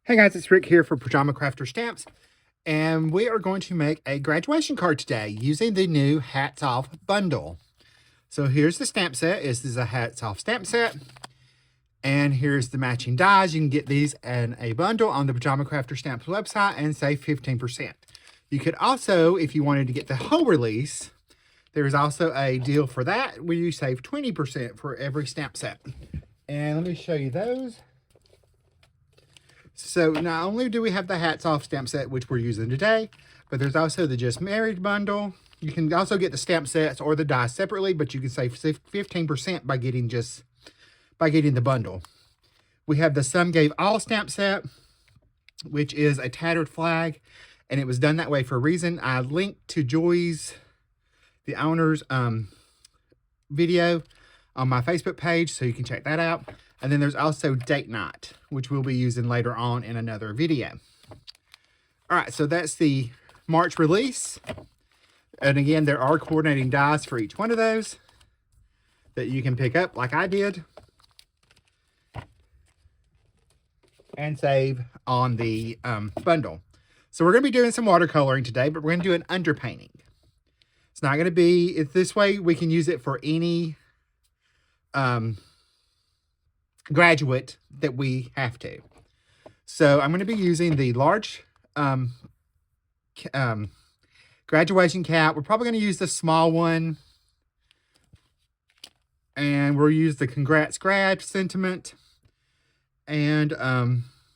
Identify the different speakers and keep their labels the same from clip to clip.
Speaker 1: Hey guys, it's Rick here for Pajama Crafter Stamps, and we are going to make a graduation card today using the new Hats Off bundle. So here's the stamp set. This is a Hats Off stamp set, and here's the matching dies. You can get these in a bundle on the Pajama Crafter Stamps website and save 15%. You could also, if you wanted to get the whole release, there's also a deal for that where you save 20% for every stamp set. And let me show you those. So not only do we have the Hats Off stamp set, which we're using today, but there's also the Just Married bundle. You can also get the stamp sets or the dies separately, but you can save 15% by getting the bundle. We have the Some Gave All stamp set, which is a tattered flag, and it was done that way for a reason. I linked to Joy's, the owner's video on my Facebook page, so you can check that out. And then there's also Date Night, which we'll be using later on in another video. All right, so that's the March release. And again, there are coordinating dies for each one of those that you can pick up like I did and save on the bundle. So we're going to be doing some watercoloring today, but we're going to do an underpainting. It's not going to be, it's this way we can use it for any graduate that we have to. So I'm going to be using the large graduation cap. We're probably going to use the small one, and we'll use the Congrats Grad sentiment, and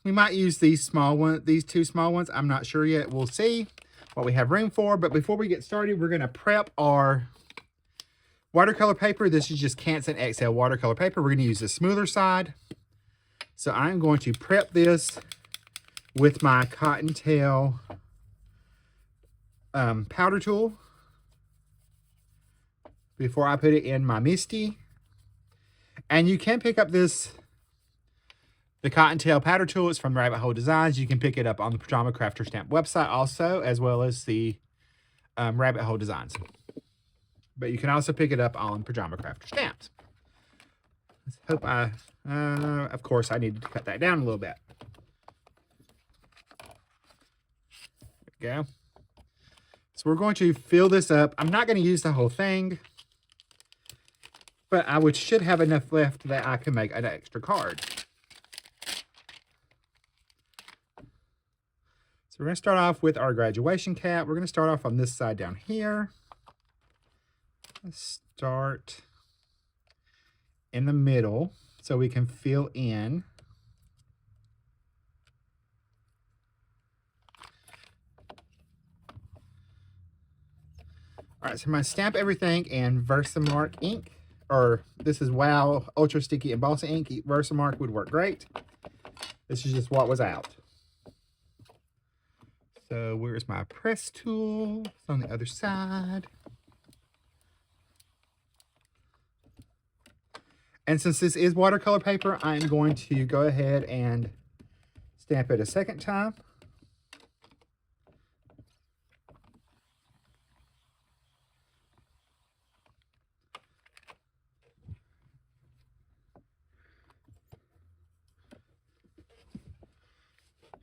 Speaker 1: we might use these two small ones. I'm not sure yet. We'll see what we have room for. But before we get started, we're going to prep our watercolor paper. This is just Canson XL watercolor paper. We're going to use the smoother side. So I'm going to prep this with my Cottontail powder tool before I put it in my Misty. And you can pick up the Cottontail powder tool. It's from Rabbit Hole Designs. You can pick it up on the Pajama Crafter Stamp website also, as well as the Rabbit Hole Designs. But you can also pick it up on Pajama Crafter Stamps. Let's hope of course, I need to cut that down a little bit. There we go. So we're going to fill this up. I'm not going to use the whole thing, but I should have enough left that I can make an extra card. So we're going to start off with our graduation cap. We're going to start off on this side down here. Let's start in the middle so we can fill in. All right, so I'm going to stamp everything in Versamark ink, or this is Wow Ultra Sticky Embossing ink. Versamark would work great. This is just what was out. So where's my press tool? It's on the other side. And since this is watercolor paper, I'm going to go ahead and stamp it a second time.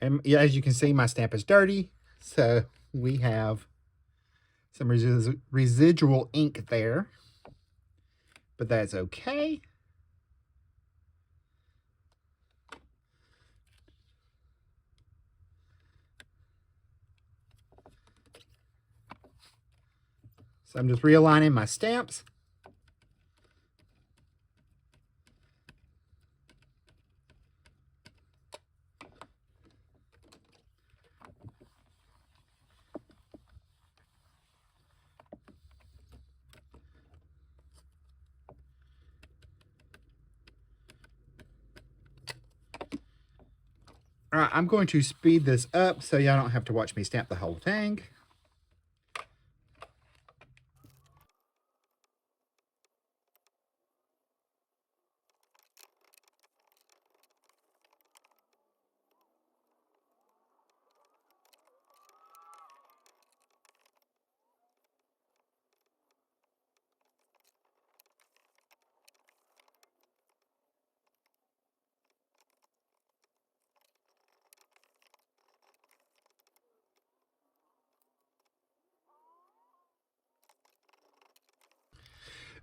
Speaker 1: And yeah, as you can see, my stamp is dirty, so we have some residual ink there, but that's okay. So I'm just realigning my stamps. All right, I'm going to speed this up so y'all don't have to watch me stamp the whole thing.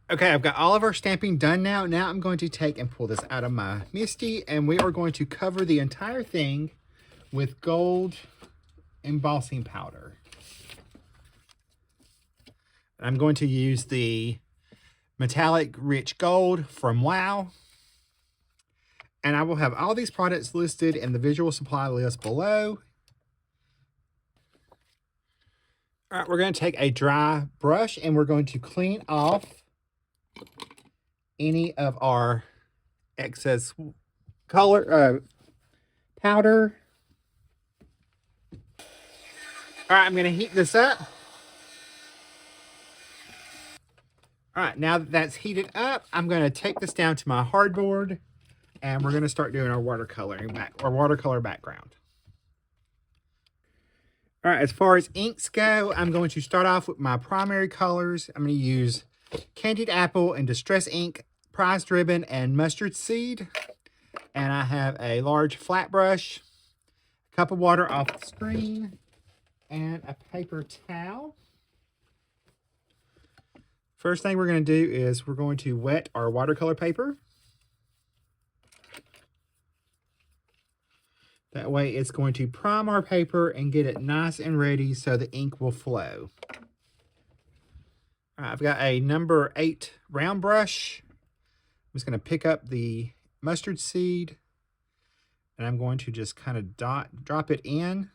Speaker 1: Okay, I've got all of our stamping done now. Now I'm going to take and pull this out of my MISTI, and we are going to cover the entire thing with gold embossing powder. I'm going to use the metallic rich gold from Wow. And I will have all these products listed in the visual supply list below. All right, we're going to take a dry brush and we're going to clean off any of our excess color powder. All right, I'm going to heat this up. All right, now that that's heated up, I'm going to take this down to my hardboard and we're going to start doing our watercolor background. All right, as far as inks go, I'm going to start off with my primary colors. I'm going to use Candied Apple and Distress Ink, Prized Ribbon, and Mustard Seed. And I have a large flat brush, a cup of water off the screen, and a paper towel. First thing we're going to do is we're going to wet our watercolor paper. That way it's going to prime our paper and get it nice and ready so the ink will flow. All right, I've got a number 8 round brush. I'm just going to pick up the mustard seed and I'm going to just kind of drop it in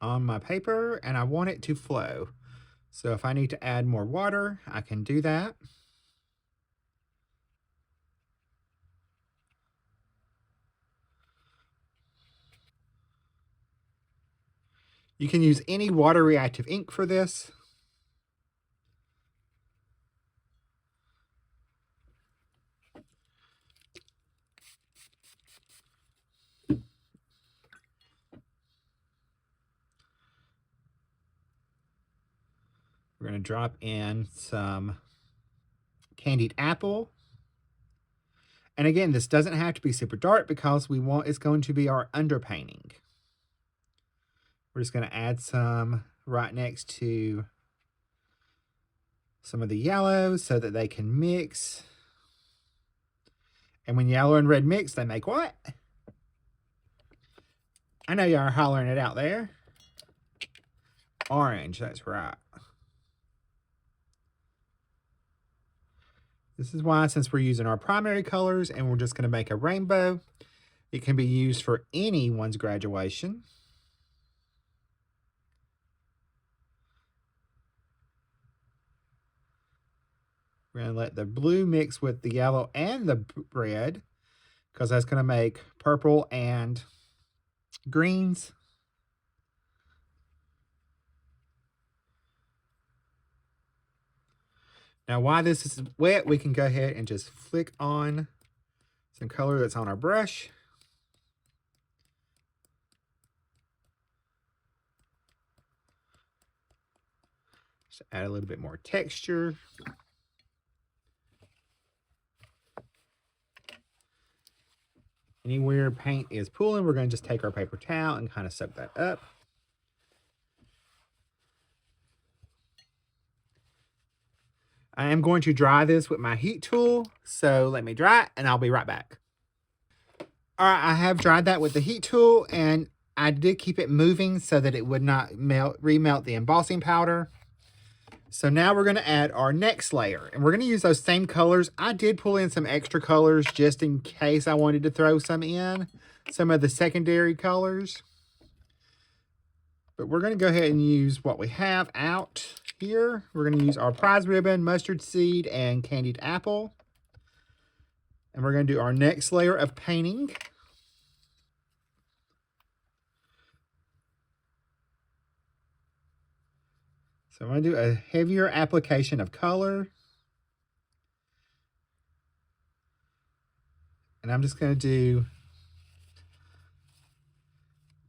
Speaker 1: on my paper, and I want it to flow. So if I need to add more water, I can do that. You can use any water reactive ink for this. We're going to drop in some Candied Apple. And again, this doesn't have to be super dark because it's going to be our underpainting. We're just going to add some right next to some of the yellows so that they can mix. And when yellow and red mix, they make what? I know y'all are hollering it out there. Orange, that's right. This is why, since we're using our primary colors and we're just going to make a rainbow, it can be used for anyone's graduation. We're going to let the blue mix with the yellow and the red because that's going to make purple and greens. Now, while this is wet, we can go ahead and just flick on some color that's on our brush. Just add a little bit more texture. Anywhere paint is pooling, we're going to just take our paper towel and kind of soak that up. I am going to dry this with my heat tool, so let me dry it and I'll be right back. All right, I have dried that with the heat tool and I did keep it moving so that it would not remelt the embossing powder. So now we're going to add our next layer, and we're going to use those same colors. I did pull in some extra colors just in case I wanted to throw some in, some of the secondary colors. But we're going to go ahead and use what we have out here. We're going to use our prize ribbon, mustard seed, and candied apple. And we're going to do our next layer of painting. So I'm going to do a heavier application of color. And I'm just going to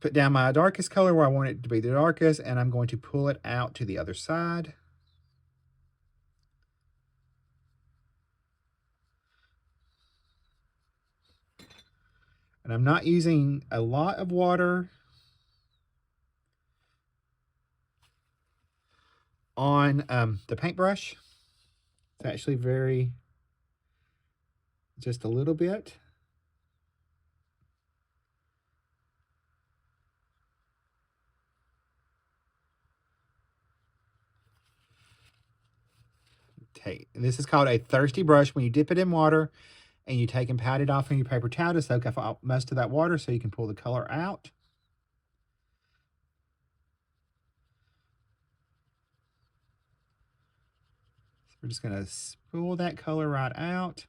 Speaker 1: put down my darkest color where I want it to be the darkest, and I'm going to pull it out to the other side. And I'm not using a lot of water. on the paintbrush. It's actually just a little bit. This is called a thirsty brush. When you dip it in water and you take and pat it off on your paper towel to soak up most of that water so you can pull the color out. So we're just going to spool that color right out.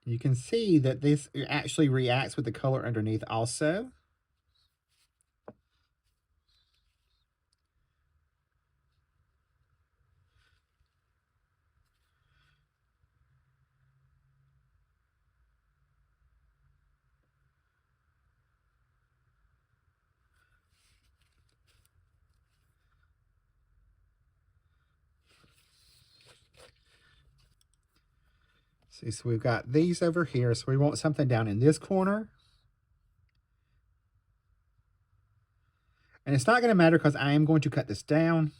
Speaker 1: You can see that this actually reacts with the color underneath also. See, so we've got these over here. So we want something down in this corner. And it's not going to matter because I am going to cut this down.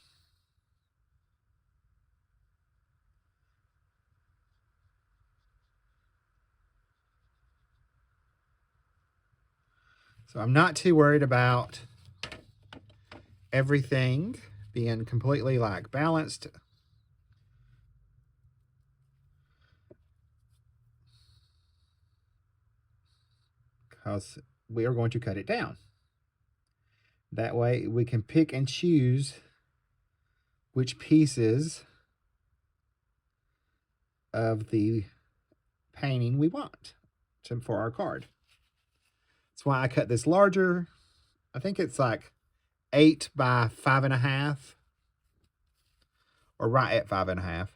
Speaker 1: So I'm not too worried about everything being completely like balanced. Because we are going to cut it down. That way we can pick and choose which pieces of the painting we want for our card. That's why I cut this larger. I think it's like 8 by 5.5, or right at 5.5.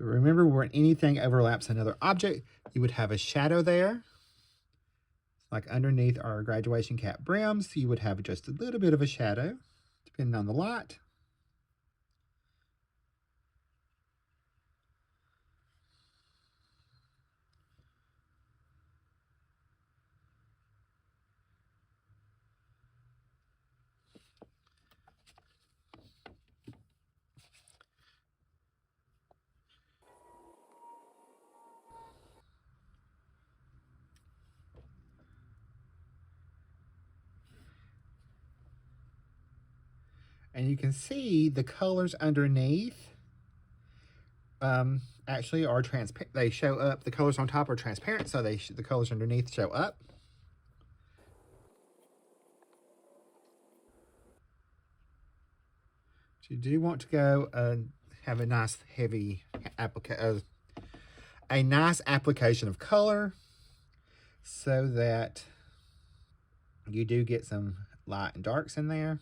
Speaker 1: Remember, when anything overlaps another object, you would have a shadow there. Like underneath our graduation cap brims, you would have just a little bit of a shadow, depending on the light. And you can see the colors underneath actually are transparent. They show up. The colors on top are transparent, so the colors underneath show up. So you do want to go have a nice heavy a nice application of color so that you do get some light and darks in there.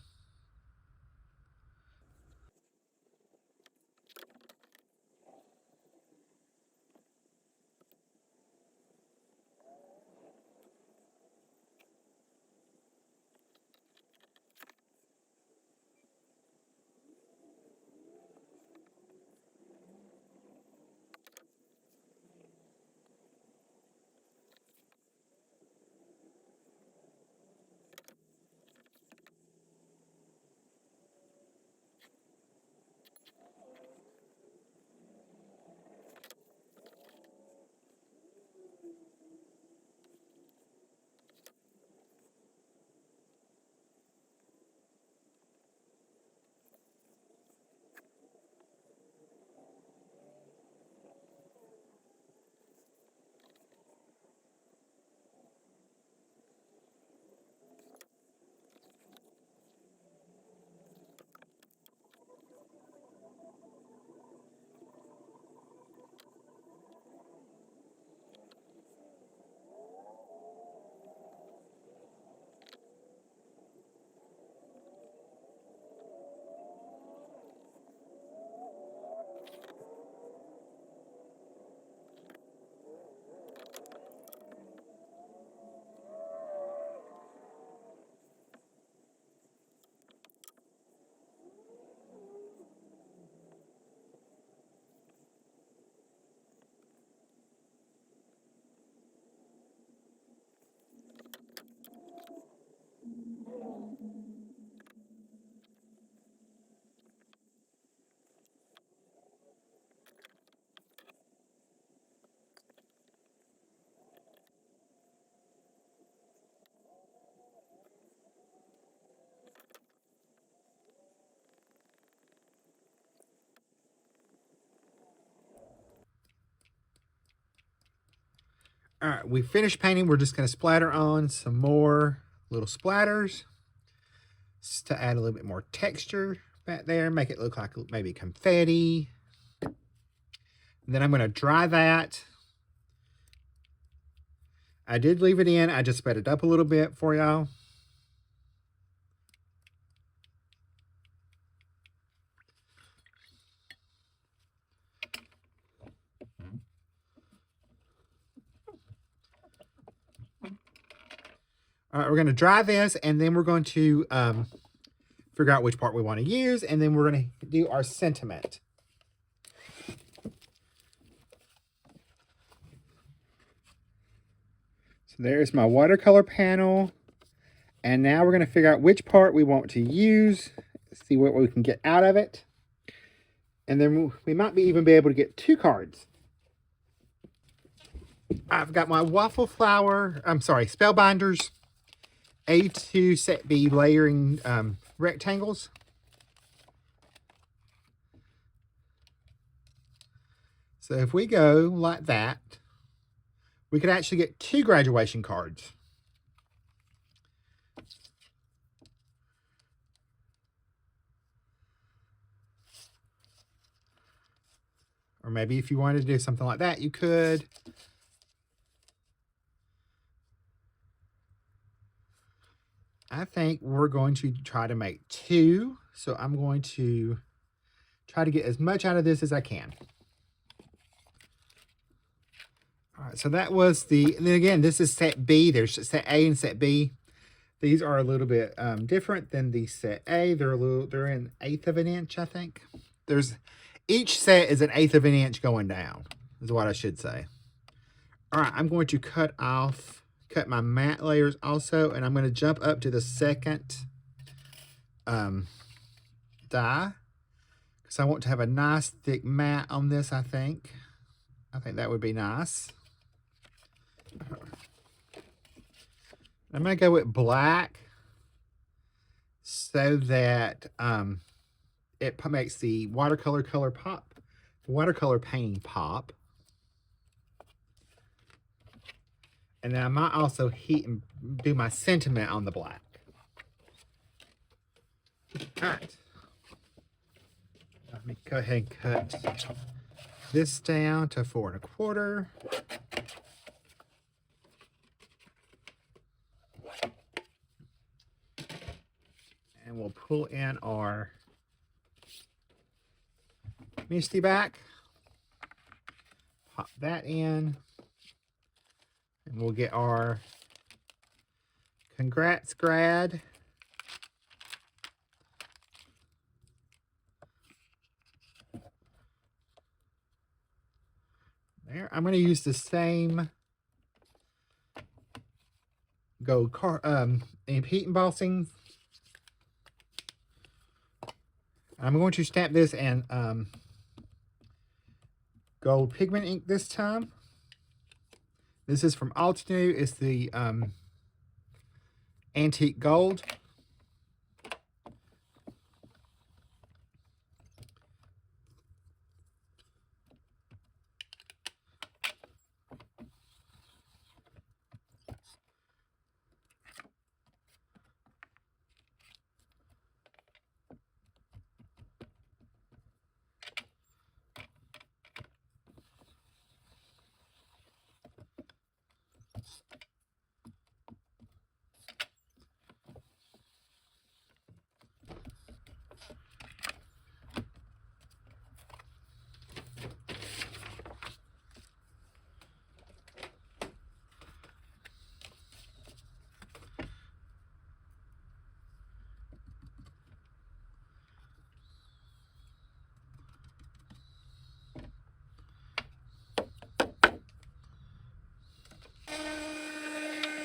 Speaker 1: All right, we finished painting. We're just going to splatter on some more little splatters just to add a little bit more texture back there, make it look like maybe confetti. And then I'm going to dry that. I did leave it in. I just sped it up a little bit for y'all. All right, we're going to dry this, and then we're going to figure out which part we want to use, and then we're going to do our sentiment. So there's my watercolor panel, and now we're going to figure out which part we want to use, see what we can get out of it, and then we might even be able to get 2 cards. I've got my Spellbinders A2 Set B layering rectangles. So if we go like that, we could actually get 2 graduation cards. Or maybe if you wanted to do something like that, you could. I think we're going to try to make 2. So I'm going to try to get as much out of this as I can. All right, so that was and then again, this is set B. There's set A and set B. These are a little bit different than the set A. They're an 1/8 of an inch, I think. Each set is an 1/8 of an inch going down, is what I should say. All right, I'm going to cut my matte layers also, and I'm going to jump up to the second die, because I want to have a nice thick matte on this, I think. I think that would be nice. I'm going to go with black so that it makes the watercolor color pop, the watercolor painting pop. And then I might also heat and do my sentiment on the black. All right. Let me go ahead and cut this down to 4 1/4. And we'll pull in our Misty back. Pop that in. And we'll get our Congrats Grad. There. I'm going to use the same gold heat embossing. I'm going to stamp this in gold pigment ink this time. This is from Altenew. It's the antique gold.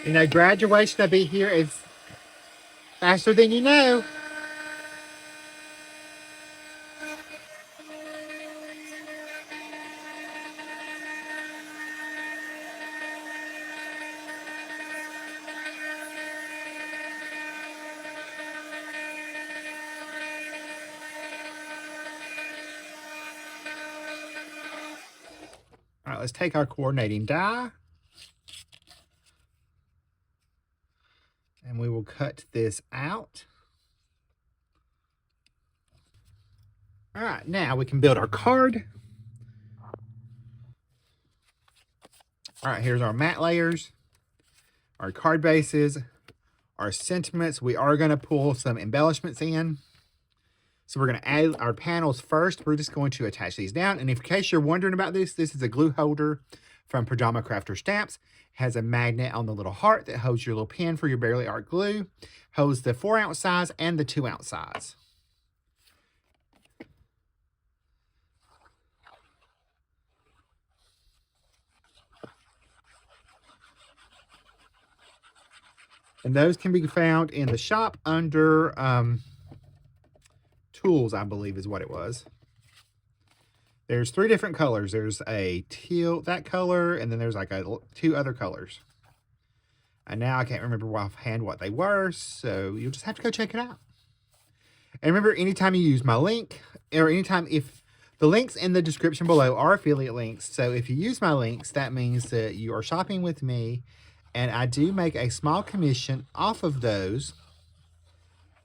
Speaker 1: You know, graduation will be here is faster than you know. All right, let's take our coordinating die. And we will cut this out. All right, now we can build our card. All right, here's our matte layers, our card bases, our sentiments. We are going to pull some embellishments in. So we're going to add our panels first. We're just going to attach these down. And in case you're wondering about this, this is a glue holder from Pajama Crafter Stamps. It has a magnet on the little heart that holds your little pin for your Barely Art glue. Holds the 4-ounce size and the 2-ounce size. And those can be found in the shop under tools, I believe is what it was. There's 3 different colors. There's a teal, that color, and then there's like 2 other colors. And now I can't remember offhand what they were, so you'll just have to go check it out. And remember, anytime you use my link, or anytime, if the links in the description below are affiliate links, so if you use my links, that means that you are shopping with me, and I do make a small commission off of those.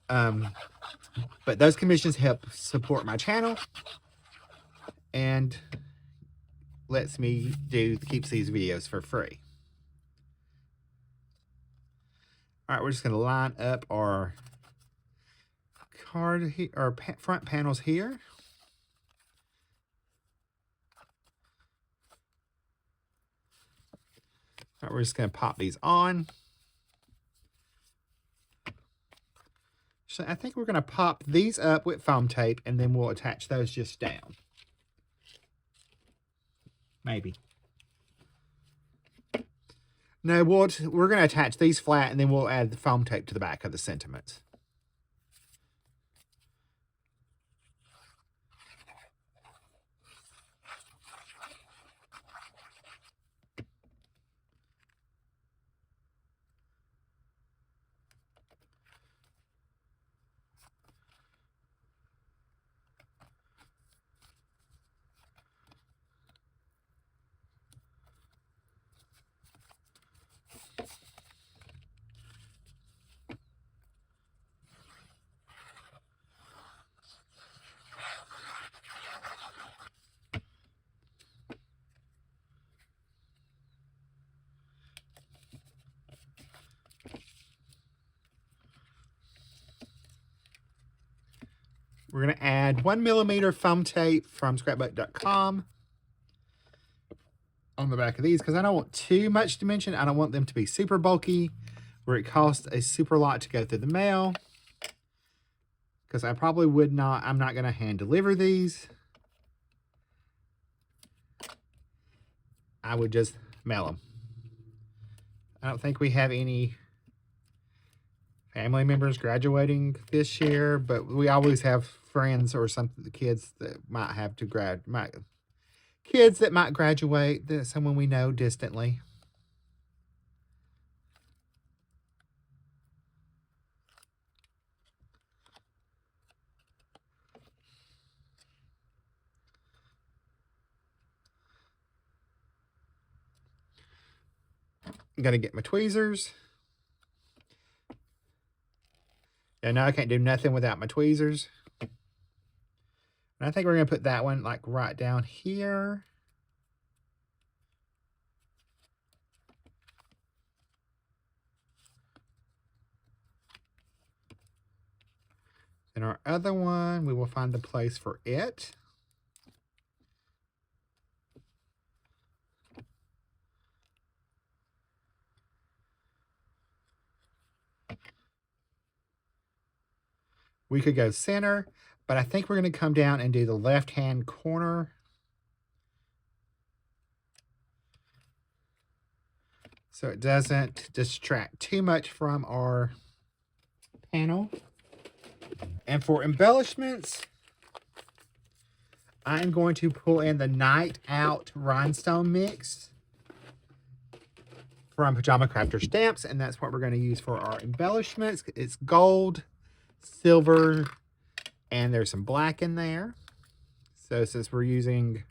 Speaker 1: But those commissions help support my channel and lets me keeps these videos for free. All right, we're just going to line up our card here, our front panels here. All right, we're just going to pop these on. So I think we're going to pop these up with foam tape, and then we'll attach those just down. Maybe. No, we're going to attach these flat, and then we'll add the foam tape to the back of the sentiments. We're going to add 1mm foam tape from scrapbook.com on the back of these because I don't want too much dimension. I don't want them to be super bulky where it costs a super lot to go through the mail, because I probably would not, I'm not going to hand deliver these. I would just mail them. I don't think we have any family members graduating this year, but we always have friends or something, the kids that might have to kids that might graduate, that someone we know distantly. I'm gonna get my tweezers. Yeah, now I can't do nothing without my tweezers. And I think we're going to put that one like right down here. And our other one, we will find a place for it. We could go center, but I think we're going to come down and do the left-hand corner. So it doesn't distract too much from our panel. And for embellishments, I'm going to pull in the Night Out Rhinestone Mix from Pajama Crafter Stamps, and that's what we're going to use for our embellishments. It's gold, silver, and there's some black in there. So since we're using,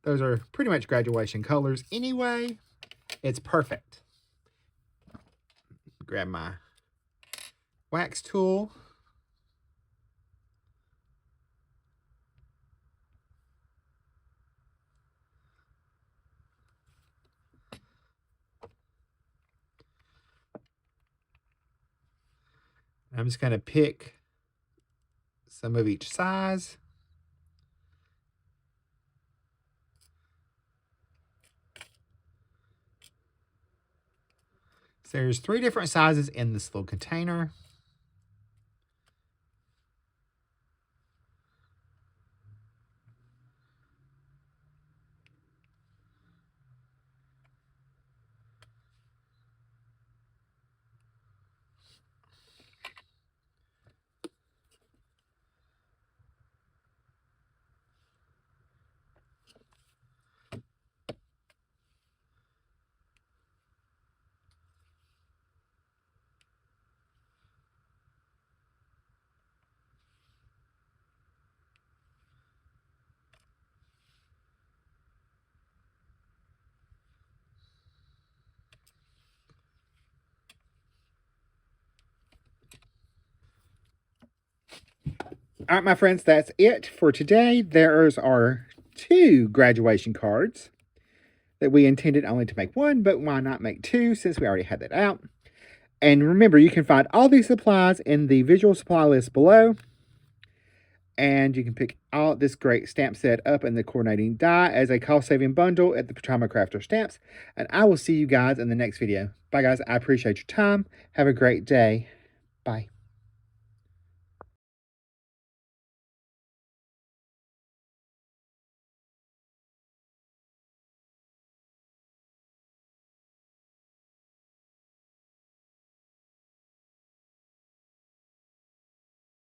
Speaker 1: those are pretty much graduation colors anyway, it's perfect. grab my wax tool. I'm just going to pick some of each size. So there's 3 different sizes in this little container. All right, my friends, that's it for today. There's our 2 graduation cards that we intended only to make 1, but why not make 2 since we already had that out? And remember, you can find all these supplies in the visual supply list below. And you can pick all this great stamp set up in the coordinating die as a cost-saving bundle at the Pajama Crafter Stamps. And I will see you guys in the next video. Bye, guys. I appreciate your time. Have a great day. Bye.